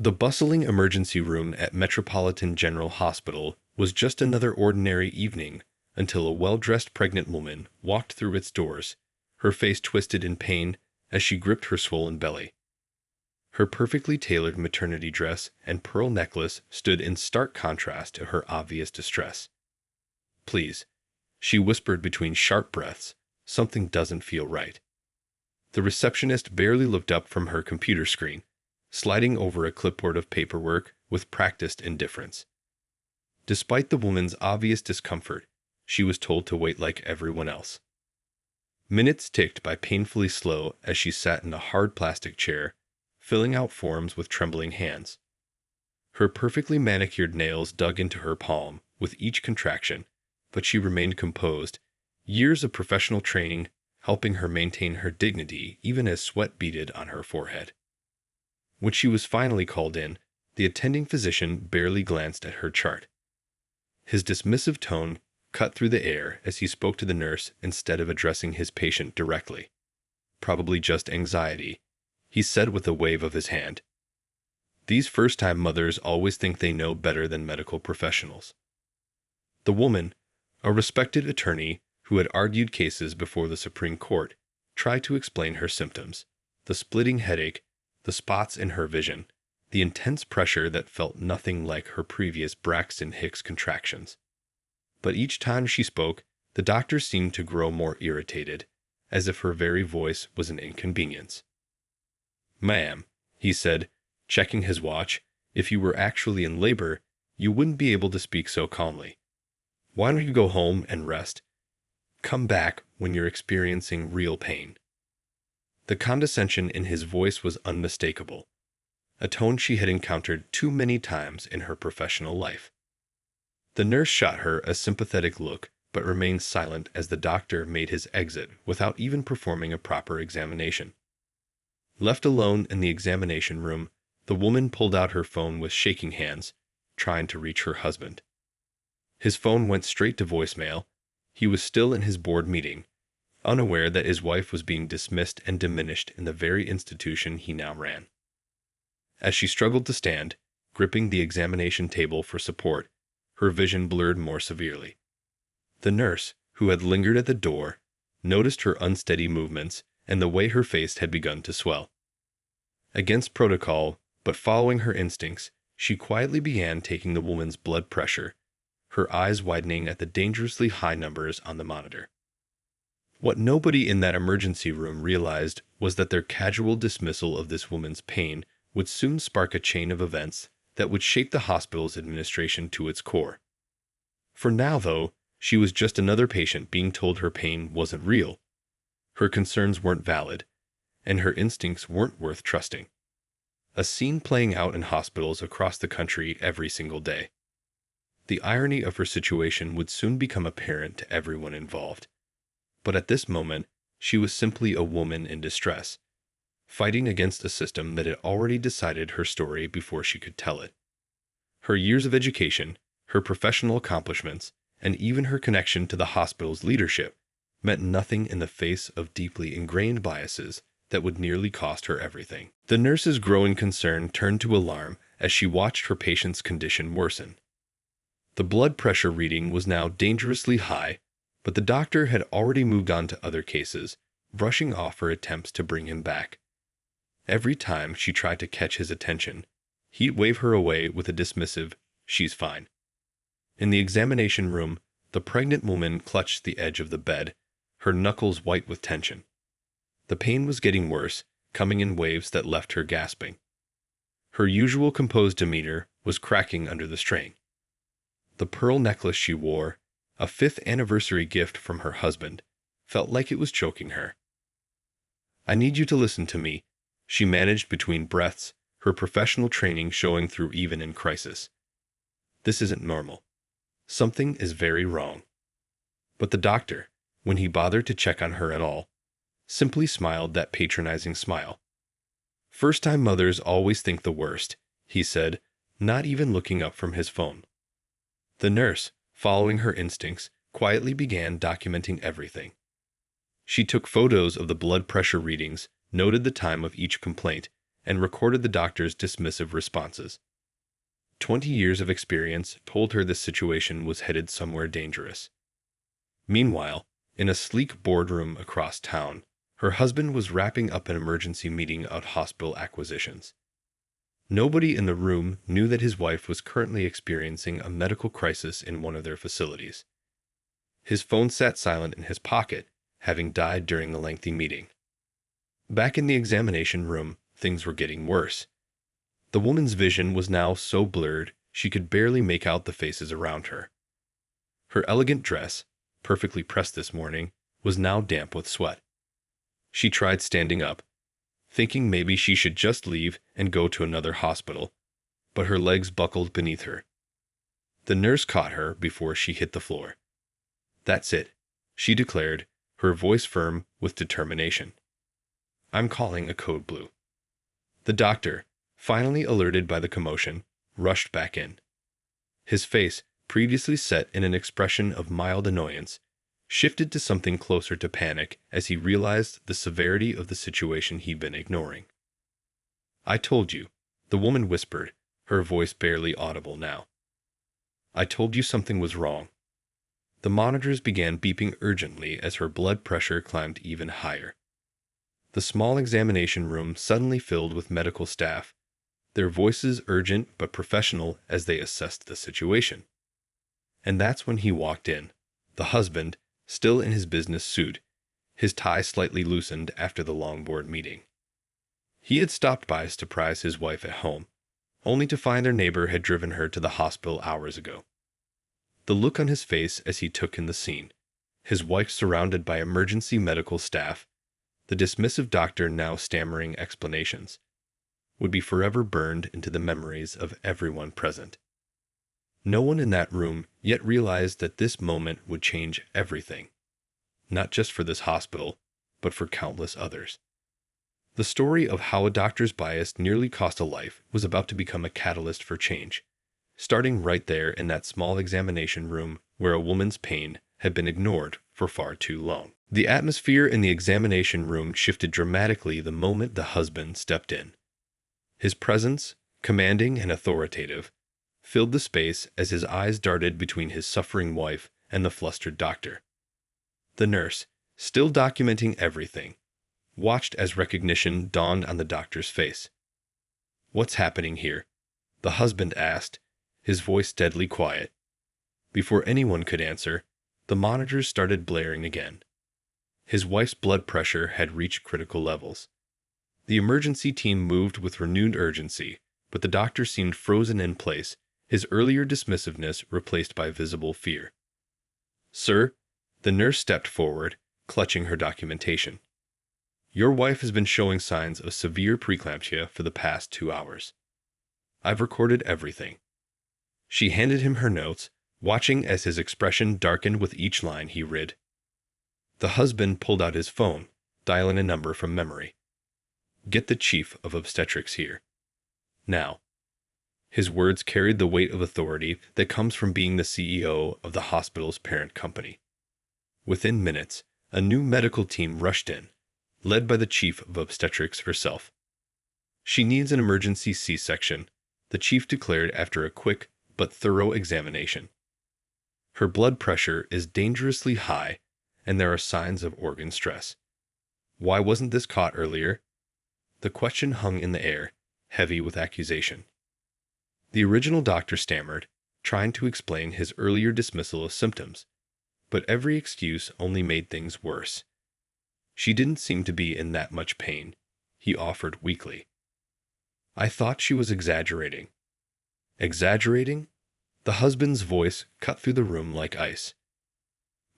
The bustling emergency room at Metropolitan General Hospital was just another ordinary evening until a well-dressed pregnant woman walked through its doors, her face twisted in pain as she gripped her swollen belly. Her perfectly tailored maternity dress and pearl necklace stood in stark contrast to her obvious distress. "Please," she whispered between sharp breaths, "something doesn't feel right." The receptionist barely looked up from her computer screen, sliding over a clipboard of paperwork with practiced indifference. Despite the woman's obvious discomfort, she was told to wait like everyone else. Minutes ticked by painfully slow as she sat in a hard plastic chair, filling out forms with trembling hands. Her perfectly manicured nails dug into her palm with each contraction, but she remained composed, years of professional training helping her maintain her dignity even as sweat beaded on her forehead. When she was finally called in, the attending physician barely glanced at her chart. His dismissive tone cut through the air as he spoke to the nurse instead of addressing his patient directly. "Probably just anxiety," he said with a wave of his hand. These first-time mothers always think they know better than medical professionals. The woman, a respected attorney who had argued cases before the Supreme Court, tried to explain her symptoms: the splitting headache, the spots in her vision, the intense pressure that felt nothing like her previous Braxton Hicks contractions. But each time she spoke, the doctor seemed to grow more irritated, as if her very voice was an inconvenience. "Ma'am," he said, checking his watch, "if you were actually in labor, you wouldn't be able to speak so calmly. Why don't you go home and rest? Come back when you're experiencing real pain." The condescension in his voice was unmistakable, a tone she had encountered too many times in her professional life. The nurse shot her a sympathetic look, but remained silent as the doctor made his exit without even performing a proper examination. Left alone in the examination room, the woman pulled out her phone with shaking hands, trying to reach her husband. His phone went straight to voicemail. He was still in his board meeting, unaware that his wife was being dismissed and diminished in the very institution he now ran. As she struggled to stand, gripping the examination table for support, her vision blurred more severely. The nurse, who had lingered at the door, noticed her unsteady movements and the way her face had begun to swell. Against protocol, but following her instincts, she quietly began taking the woman's blood pressure, her eyes widening at the dangerously high numbers on the monitor. What nobody in that emergency room realized was that their casual dismissal of this woman's pain would soon spark a chain of events that would shake the hospital's administration to its core. For now, though, she was just another patient being told her pain wasn't real, her concerns weren't valid, and her instincts weren't worth trusting. A scene playing out in hospitals across the country every single day. The irony of her situation would soon become apparent to everyone involved. But at this moment, she was simply a woman in distress, fighting against a system that had already decided her story before she could tell it. Her years of education, her professional accomplishments, and even her connection to the hospital's leadership meant nothing in the face of deeply ingrained biases that would nearly cost her everything. The nurse's growing concern turned to alarm as she watched her patient's condition worsen. The blood pressure reading was now dangerously high, but the doctor had already moved on to other cases, brushing off her attempts to bring him back. Every time she tried to catch his attention, he'd wave her away with a dismissive, "She's fine." In the examination room, the pregnant woman clutched the edge of the bed, her knuckles white with tension. The pain was getting worse, coming in waves that left her gasping. Her usual composed demeanor was cracking under the strain. The pearl necklace she wore, a 5th anniversary gift from her husband, felt like it was choking her. "I need you to listen to me," she managed between breaths, her professional training showing through even in crisis. "This isn't normal. Something is very wrong." But the doctor, when he bothered to check on her at all, simply smiled that patronizing smile. "First-time mothers always think the worst," he said, not even looking up from his phone. The nurse, following her instincts, quietly began documenting everything. She took photos of the blood pressure readings, noted the time of each complaint, and recorded the doctor's dismissive responses. 20 years of experience told her this situation was headed somewhere dangerous. Meanwhile, in a sleek boardroom across town, her husband was wrapping up an emergency meeting about hospital acquisitions. Nobody in the room knew that his wife was currently experiencing a medical crisis in one of their facilities. His phone sat silent in his pocket, having died during the lengthy meeting. Back in the examination room, things were getting worse. The woman's vision was now so blurred she could barely make out the faces around her. Her elegant dress, perfectly pressed this morning, was now damp with sweat. She tried standing up, thinking maybe she should just leave and go to another hospital, but her legs buckled beneath her. The nurse caught her before she hit the floor. "That's it," she declared, her voice firm with determination. "I'm calling a code blue." The doctor, finally alerted by the commotion, rushed back in. His face, previously set in an expression of mild annoyance, shifted to something closer to panic as he realized the severity of the situation he'd been ignoring. "I told you," the woman whispered, her voice barely audible now. "I told you something was wrong." The monitors began beeping urgently as her blood pressure climbed even higher. The small examination room suddenly filled with medical staff, their voices urgent but professional as they assessed the situation. And that's when he walked in, the husband, still in his business suit, his tie slightly loosened after the long board meeting. He had stopped by to surprise his wife at home, only to find their neighbor had driven her to the hospital hours ago. The look on his face as he took in the scene, his wife surrounded by emergency medical staff, the dismissive doctor now stammering explanations, would be forever burned into the memories of everyone present. No one in that room yet realized that this moment would change everything, not just for this hospital, but for countless others. The story of how a doctor's bias nearly cost a life was about to become a catalyst for change, starting right there in that small examination room where a woman's pain had been ignored for far too long. The atmosphere in the examination room shifted dramatically the moment the husband stepped in. His presence, commanding and authoritative, filled the space as his eyes darted between his suffering wife and the flustered doctor. The nurse, still documenting everything, watched as recognition dawned on the doctor's face. "What's happening here?" the husband asked, his voice deadly quiet. Before anyone could answer, the monitors started blaring again. His wife's blood pressure had reached critical levels. The emergency team moved with renewed urgency, but the doctor seemed frozen in place, his earlier dismissiveness replaced by visible fear. "Sir," the nurse stepped forward, clutching her documentation. "Your wife has been showing signs of severe preeclampsia for the past 2 hours. I've recorded everything." She handed him her notes, watching as his expression darkened with each line he read. The husband pulled out his phone, dialing a number from memory. "Get the chief of obstetrics here. Now." His words carried the weight of authority that comes from being the CEO of the hospital's parent company. Within minutes, a new medical team rushed in, led by the chief of obstetrics herself. "She needs an emergency C-section," the chief declared after a quick but thorough examination. "Her blood pressure is dangerously high, and there are signs of organ stress. Why wasn't this caught earlier?" The question hung in the air, heavy with accusation. The original doctor stammered, trying to explain his earlier dismissal of symptoms, but every excuse only made things worse. "She didn't seem to be in that much pain," he offered weakly. "I thought she was exaggerating." "Exaggerating?" The husband's voice cut through the room like ice.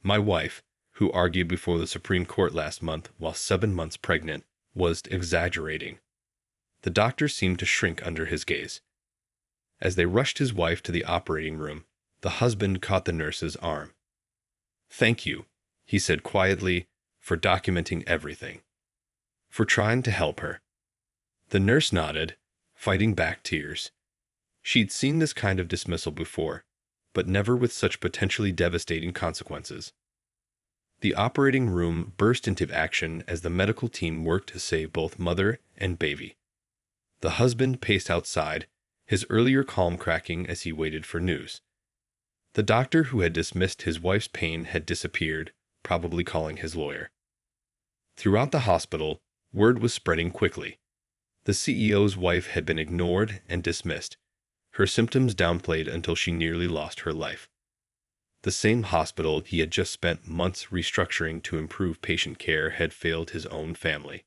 "My wife, who argued before the Supreme Court last month while 7 months pregnant, was exaggerating." The doctor seemed to shrink under his gaze. As they rushed his wife to the operating room, the husband caught the nurse's arm. "Thank you," he said quietly, "for documenting everything. For trying to help her." The nurse nodded, fighting back tears. She'd seen this kind of dismissal before, but never with such potentially devastating consequences. The operating room burst into action as the medical team worked to save both mother and baby. The husband paced outside, his earlier calm cracking as he waited for news. The doctor who had dismissed his wife's pain had disappeared, probably calling his lawyer. Throughout the hospital, word was spreading quickly. The CEO's wife had been ignored and dismissed, her symptoms downplayed until she nearly lost her life. The same hospital he had just spent months restructuring to improve patient care had failed his own family.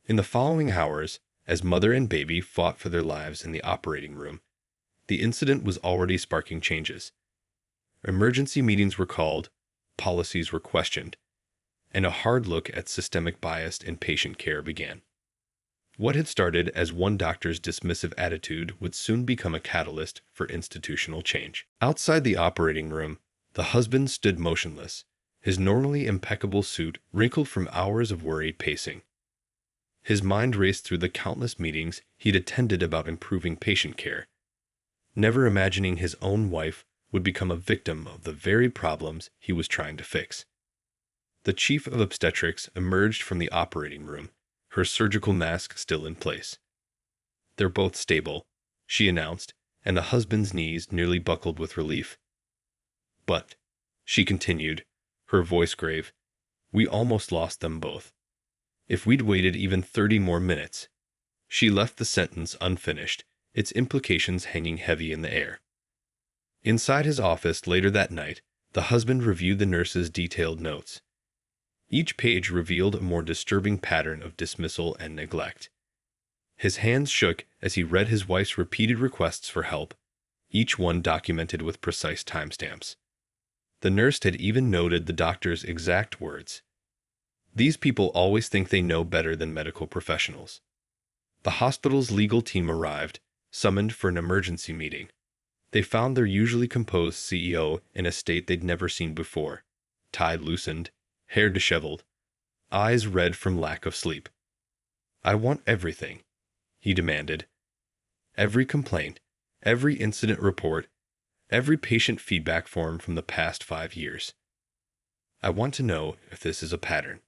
In the following hours, as mother and baby fought for their lives in the operating room, the incident was already sparking changes. Emergency meetings were called, policies were questioned, and a hard look at systemic bias in patient care began. What had started as one doctor's dismissive attitude would soon become a catalyst for institutional change. Outside the operating room, the husband stood motionless, his normally impeccable suit wrinkled from hours of worried pacing. His mind raced through the countless meetings he'd attended about improving patient care, never imagining his own wife would become a victim of the very problems he was trying to fix. The chief of obstetrics emerged from the operating room, her surgical mask still in place. "They're both stable," she announced, and the husband's knees nearly buckled with relief. "But," she continued, her voice grave, "we almost lost them both. If we'd waited even 30 more minutes." She left the sentence unfinished, its implications hanging heavy in the air. Inside his office later that night, the husband reviewed the nurse's detailed notes. Each page revealed a more disturbing pattern of dismissal and neglect. His hands shook as he read his wife's repeated requests for help, each one documented with precise timestamps. The nurse had even noted the doctor's exact words. "These people always think they know better than medical professionals." The hospital's legal team arrived, summoned for an emergency meeting. They found their usually composed CEO in a state they'd never seen before, tie loosened, hair disheveled, eyes red from lack of sleep. "I want everything," he demanded. "Every complaint, every incident report, every patient feedback form from the past 5 years. I want to know if this is a pattern."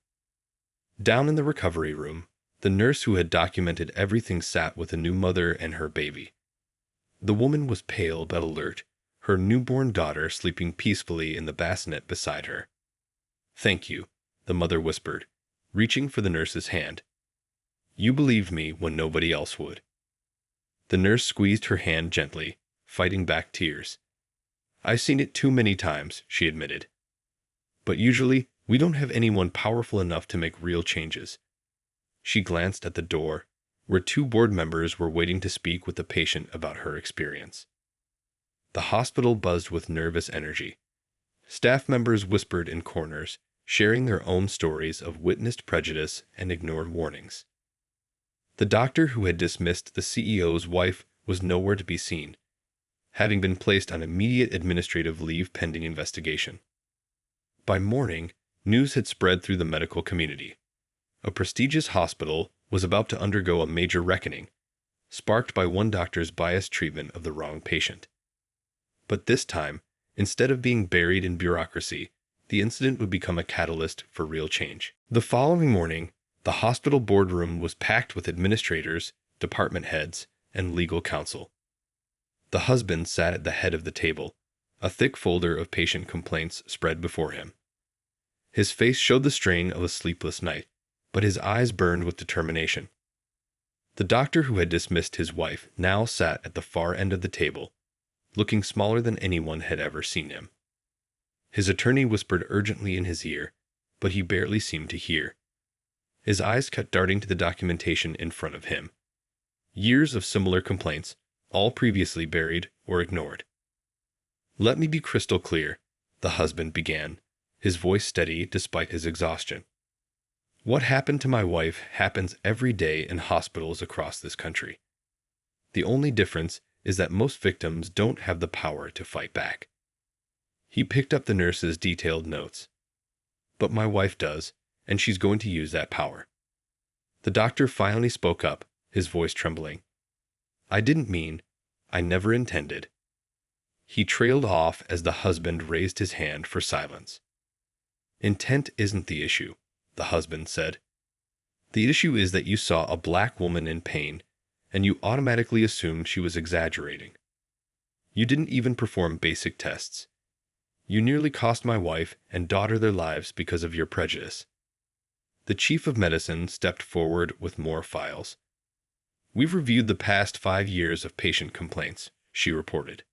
Down in the recovery room, the nurse who had documented everything sat with a new mother and her baby. The woman was pale but alert, her newborn daughter sleeping peacefully in the bassinet beside her. "Thank you," the mother whispered, reaching for the nurse's hand. "You believed me when nobody else would." The nurse squeezed her hand gently, fighting back tears. "I've seen it too many times," she admitted. "But usually, we don't have anyone powerful enough to make real changes." She glanced at the door, where 2 board members were waiting to speak with the patient about her experience. The hospital buzzed with nervous energy. Staff members whispered in corners, sharing their own stories of witnessed prejudice and ignored warnings. The doctor who had dismissed the CEO's wife was nowhere to be seen, having been placed on immediate administrative leave pending investigation. By morning, news had spread through the medical community. A prestigious hospital was about to undergo a major reckoning, sparked by one doctor's biased treatment of the wrong patient. But this time, instead of being buried in bureaucracy, the incident would become a catalyst for real change. The following morning, the hospital boardroom was packed with administrators, department heads, and legal counsel. The husband sat at the head of the table, a thick folder of patient complaints spread before him. His face showed the strain of a sleepless night, but his eyes burned with determination. The doctor who had dismissed his wife now sat at the far end of the table, looking smaller than anyone had ever seen him. His attorney whispered urgently in his ear, but he barely seemed to hear. His eyes kept darting to the documentation in front of him. Years of similar complaints, all previously buried or ignored. "Let me be crystal clear," the husband began, his voice steady despite his exhaustion. "What happened to my wife happens every day in hospitals across this country. The only difference is that most victims don't have the power to fight back." He picked up the nurse's detailed notes. "But my wife does, and she's going to use that power." The doctor finally spoke up, his voice trembling. "I didn't mean, I never intended." He trailed off as the husband raised his hand for silence. "Intent isn't the issue," the husband said. "The issue is that you saw a black woman in pain, and you automatically assumed she was exaggerating. You didn't even perform basic tests. You nearly cost my wife and daughter their lives because of your prejudice. The chief of medicine stepped forward with more files. We've reviewed the past 5 years of patient complaints, she reported.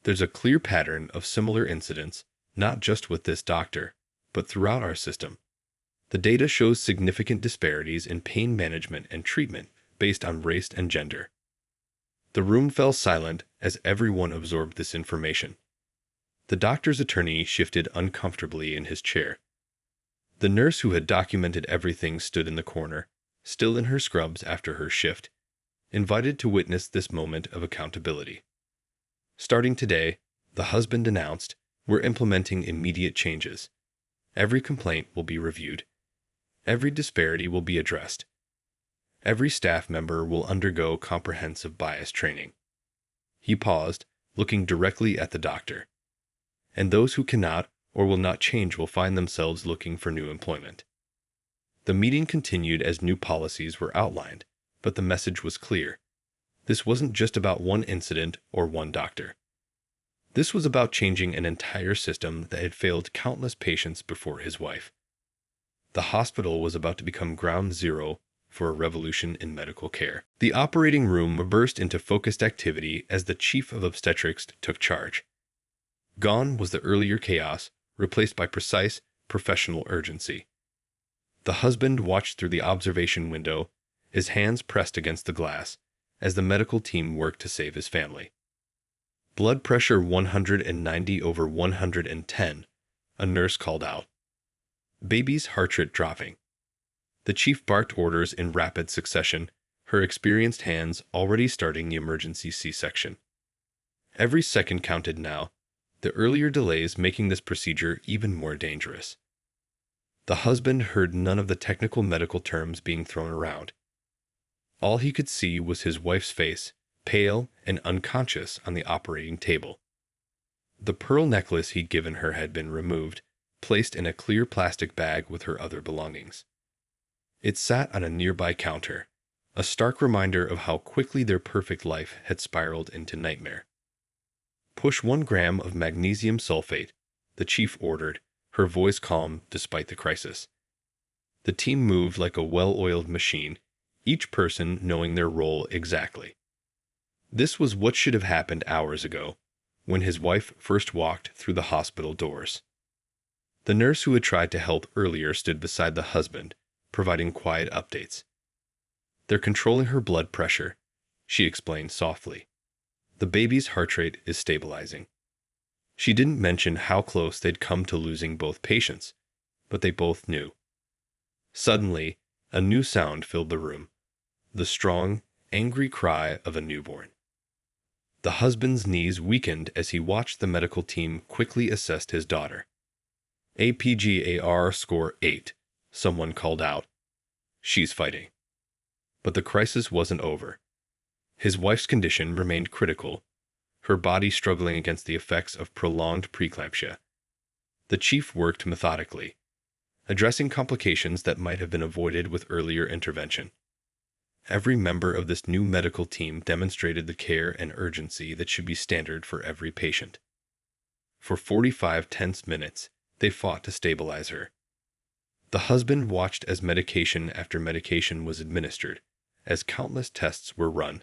There's a clear pattern of similar incidents, not just with this doctor, but throughout our system. The data shows significant disparities in pain management and treatment based on race and gender. The room fell silent as everyone absorbed this information. The doctor's attorney shifted uncomfortably in his chair. The nurse who had documented everything stood in the corner, still in her scrubs after her shift, invited to witness this moment of accountability. Starting today, the husband announced, we're implementing immediate changes. Every complaint will be reviewed. Every disparity will be addressed. Every staff member will undergo comprehensive bias training. He paused, looking directly at the doctor. And those who cannot or will not change will find themselves looking for new employment. The meeting continued as new policies were outlined, but the message was clear. This wasn't just about one incident or one doctor. This was about changing an entire system that had failed countless patients before his wife. The hospital was about to become ground zero for a revolution in medical care. The operating room burst into focused activity as the chief of obstetrics took charge. Gone was the earlier chaos, replaced by precise, professional urgency. The husband watched through the observation window, his hands pressed against the glass, as the medical team worked to save his family. Blood pressure 190/110, a nurse called out. Baby's heart rate dropping. The chief barked orders in rapid succession, her experienced hands already starting the emergency C-section. Every second counted now, the earlier delays making this procedure even more dangerous. The husband heard none of the technical medical terms being thrown around. All he could see was his wife's face, pale and unconscious on the operating table. The pearl necklace he'd given her had been removed, placed in a clear plastic bag with her other belongings. It sat on a nearby counter, a stark reminder of how quickly their perfect life had spiraled into nightmare. Push 1 gram of magnesium sulfate, the chief ordered, her voice calm despite the crisis. The team moved like a well-oiled machine, each person knowing their role exactly. This was what should have happened hours ago, when his wife first walked through the hospital doors. The nurse who had tried to help earlier stood beside the husband, providing quiet updates. They're controlling her blood pressure, she explained softly. The baby's heart rate is stabilizing. She didn't mention how close they'd come to losing both patients, but they both knew. Suddenly, a new sound filled the room, the strong, angry cry of a newborn. The husband's knees weakened as he watched the medical team quickly assess his daughter. APGAR score 8, someone called out. She's fighting. But the crisis wasn't over. His wife's condition remained critical, her body struggling against the effects of prolonged preeclampsia. The chief worked methodically, addressing complications that might have been avoided with earlier intervention. Every member of this new medical team demonstrated the care and urgency that should be standard for every patient. For 45 tense minutes, they fought to stabilize her. The husband watched as medication after medication was administered, as countless tests were run,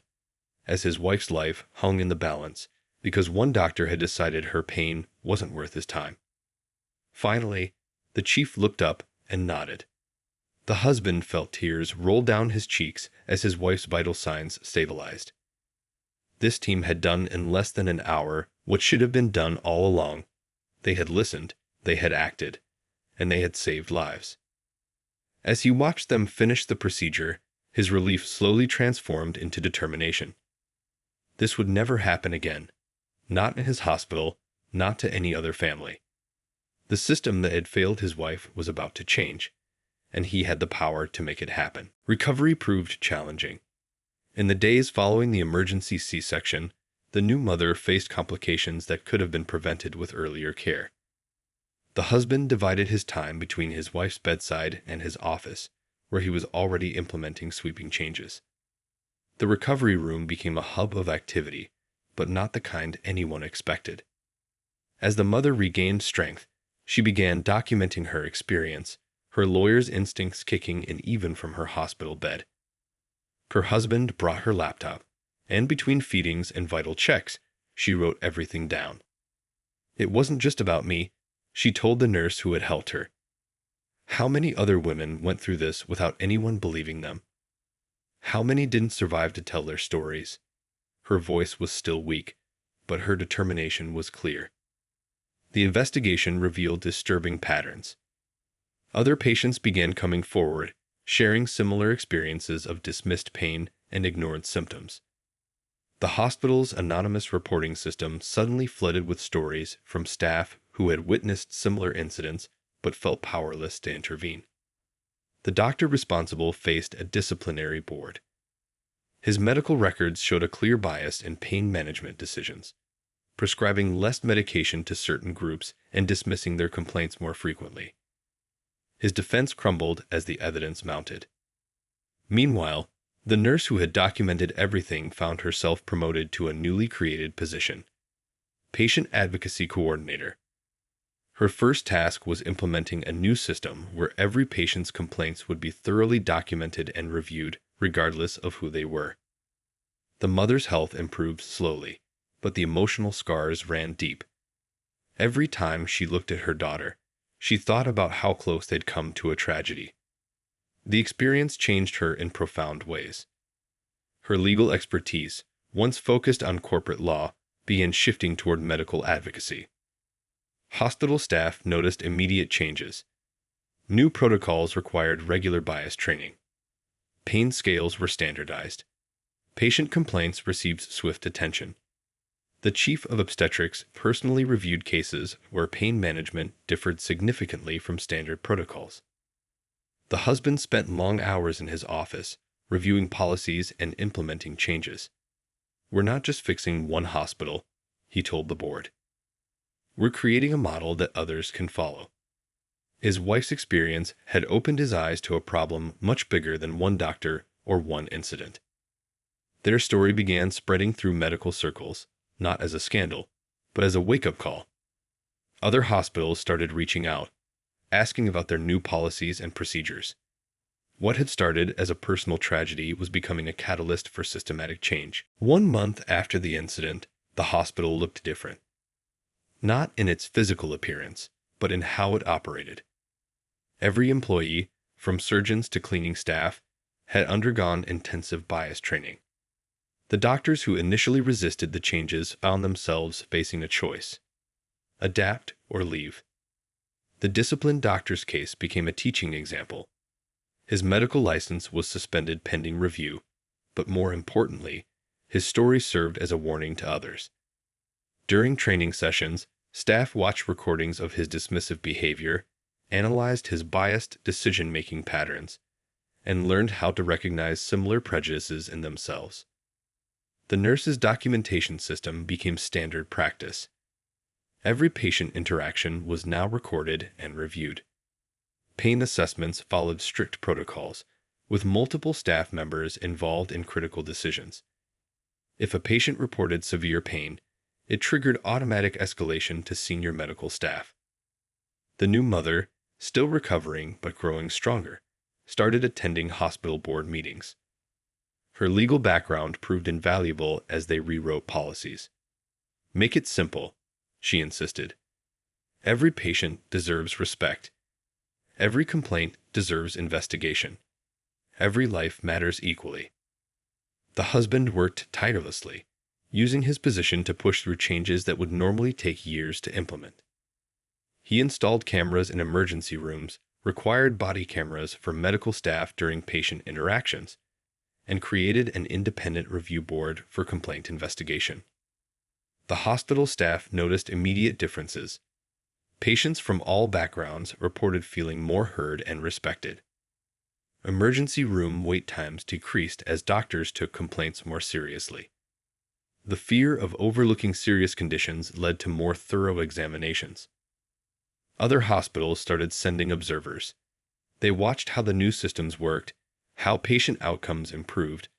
as his wife's life hung in the balance because one doctor had decided her pain wasn't worth his time. Finally, the chief looked up and nodded. The husband felt tears roll down his cheeks as his wife's vital signs stabilized. This team had done in less than an hour what should have been done all along. They had listened, they had acted, and they had saved lives. As he watched them finish the procedure, his relief slowly transformed into determination. This would never happen again. Not in his hospital, not to any other family. The system that had failed his wife was about to change, and he had the power to make it happen. Recovery proved challenging. In the days following the emergency C-section, the new mother faced complications that could have been prevented with earlier care. The husband divided his time between his wife's bedside and his office, where he was already implementing sweeping changes. The recovery room became a hub of activity, but not the kind anyone expected. As the mother regained strength, she began documenting her experience, her lawyer's instincts kicking in even from her hospital bed. Her husband brought her laptop, and between feedings and vital checks, she wrote everything down. It wasn't just about me, she told the nurse who had helped her. How many other women went through this without anyone believing them? How many didn't survive to tell their stories? Her voice was still weak, but her determination was clear. The investigation revealed disturbing patterns. Other patients began coming forward, sharing similar experiences of dismissed pain and ignored symptoms. The hospital's anonymous reporting system suddenly flooded with stories from staff who had witnessed similar incidents but felt powerless to intervene. The doctor responsible faced a disciplinary board. His medical records showed a clear bias in pain management decisions, prescribing less medication to certain groups and dismissing their complaints more frequently. His defense crumbled as the evidence mounted. Meanwhile, the nurse who had documented everything found herself promoted to a newly created position: Patient Advocacy Coordinator. Her first task was implementing a new system where every patient's complaints would be thoroughly documented and reviewed, regardless of who they were. The mother's health improved slowly, but the emotional scars ran deep. Every time she looked at her daughter, she thought about how close they'd come to a tragedy. The experience changed her in profound ways. Her legal expertise, once focused on corporate law, began shifting toward medical advocacy. Hospital staff noticed immediate changes. New protocols required regular bias training. Pain scales were standardized. Patient complaints received swift attention. The chief of obstetrics personally reviewed cases where pain management differed significantly from standard protocols. The husband spent long hours in his office, reviewing policies and implementing changes. "We're not just fixing one hospital," he told the board. "We're creating a model that others can follow." His wife's experience had opened his eyes to a problem much bigger than one doctor or one incident. Their story began spreading through medical circles, not as a scandal, but as a wake-up call. Other hospitals started reaching out, asking about their new policies and procedures. What had started as a personal tragedy was becoming a catalyst for systematic change. 1 month after the incident, the hospital looked different. Not in its physical appearance, but in how it operated. Every employee, from surgeons to cleaning staff, had undergone intensive bias training. The doctors who initially resisted the changes found themselves facing a choice: adapt or leave. The disciplined doctor's case became a teaching example. His medical license was suspended pending review, but more importantly, his story served as a warning to others. During training sessions, staff watched recordings of his dismissive behavior, analyzed his biased decision-making patterns, and learned how to recognize similar prejudices in themselves. The nurse's documentation system became standard practice. Every patient interaction was now recorded and reviewed. Pain assessments followed strict protocols, with multiple staff members involved in critical decisions. If a patient reported severe pain, it triggered automatic escalation to senior medical staff. The new mother, still recovering but growing stronger, started attending hospital board meetings. Her legal background proved invaluable as they rewrote policies. "Make it simple," she insisted. "Every patient deserves respect. Every complaint deserves investigation. Every life matters equally." The husband worked tirelessly, using his position to push through changes that would normally take years to implement. He installed cameras in emergency rooms, required body cameras for medical staff during patient interactions, and created an independent review board for complaint investigation. The hospital staff noticed immediate differences. Patients from all backgrounds reported feeling more heard and respected. Emergency room wait times decreased as doctors took complaints more seriously. The fear of overlooking serious conditions led to more thorough examinations. Other hospitals started sending observers. They watched how the new systems worked, how patient outcomes improved,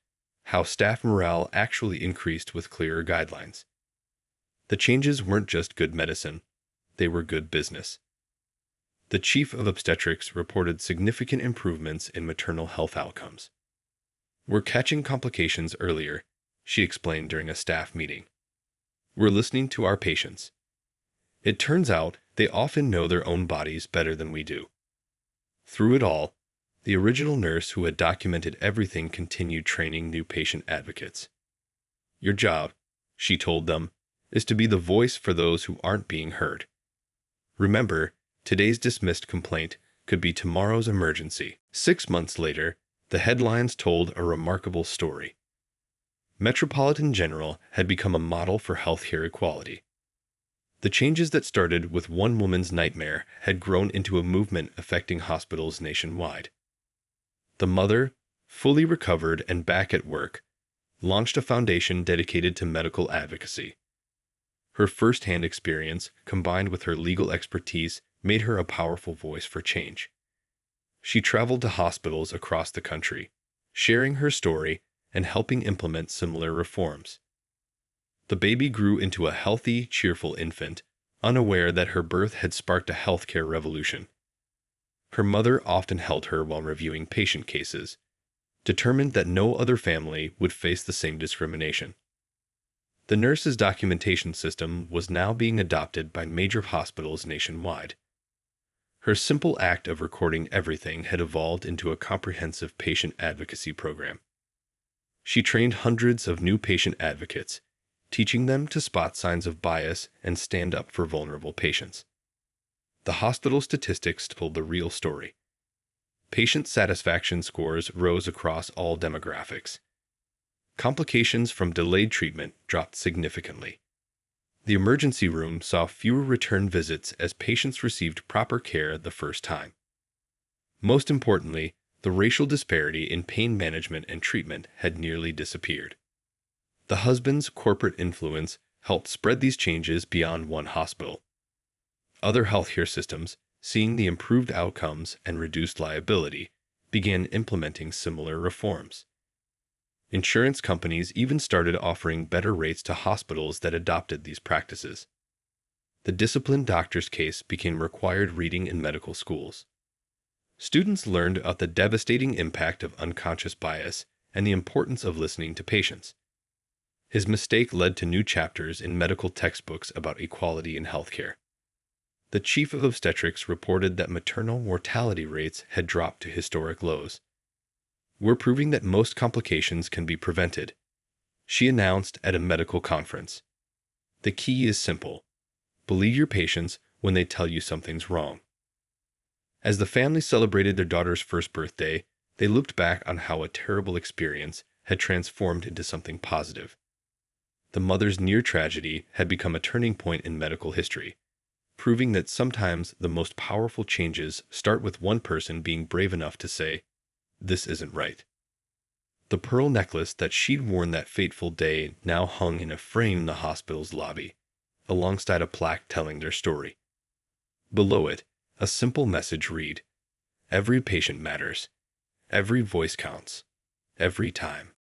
how staff morale actually increased with clearer guidelines. The changes weren't just good medicine, they were good business. The chief of obstetrics reported significant improvements in maternal health outcomes. "We're catching complications earlier," she explained during a staff meeting. "We're listening to our patients. It turns out they often know their own bodies better than we do." Through it all, the original nurse who had documented everything continued training new patient advocates. "Your job," she told them, "is to be the voice for those who aren't being heard. Remember, today's dismissed complaint could be tomorrow's emergency." 6 months later, the headlines told a remarkable story. Metropolitan General had become a model for healthcare equality. The changes that started with one woman's nightmare had grown into a movement affecting hospitals nationwide. The mother, fully recovered and back at work, launched a foundation dedicated to medical advocacy. Her first-hand experience, combined with her legal expertise, made her a powerful voice for change. She traveled to hospitals across the country, sharing her story and helping implement similar reforms. The baby grew into a healthy, cheerful infant, unaware that her birth had sparked a healthcare revolution. Her mother often held her while reviewing patient cases, determined that no other family would face the same discrimination. The nurse's documentation system was now being adopted by major hospitals nationwide. Her simple act of recording everything had evolved into a comprehensive patient advocacy program. She trained hundreds of new patient advocates, teaching them to spot signs of bias and stand up for vulnerable patients. The hospital statistics told the real story. Patient satisfaction scores rose across all demographics. Complications from delayed treatment dropped significantly. The emergency room saw fewer return visits as patients received proper care the first time. Most importantly, the racial disparity in pain management and treatment had nearly disappeared. The husband's corporate influence helped spread these changes beyond one hospital. Other healthcare systems, seeing the improved outcomes and reduced liability, began implementing similar reforms. Insurance companies even started offering better rates to hospitals that adopted these practices. The disciplined doctor's case became required reading in medical schools. Students learned about the devastating impact of unconscious bias and the importance of listening to patients. His mistake led to new chapters in medical textbooks about equality in healthcare. The chief of obstetrics reported that maternal mortality rates had dropped to historic lows. "We're proving that most complications can be prevented," she announced at a medical conference. "The key is simple. Believe your patients when they tell you something's wrong." As the family celebrated their daughter's first birthday, they looked back on how a terrible experience had transformed into something positive. The mother's near tragedy had become a turning point in medical history, proving that sometimes the most powerful changes start with one person being brave enough to say, "This isn't right." The pearl necklace that she'd worn that fateful day now hung in a frame in the hospital's lobby, alongside a plaque telling their story. Below it, a simple message read, "Every patient matters. Every voice counts. Every time."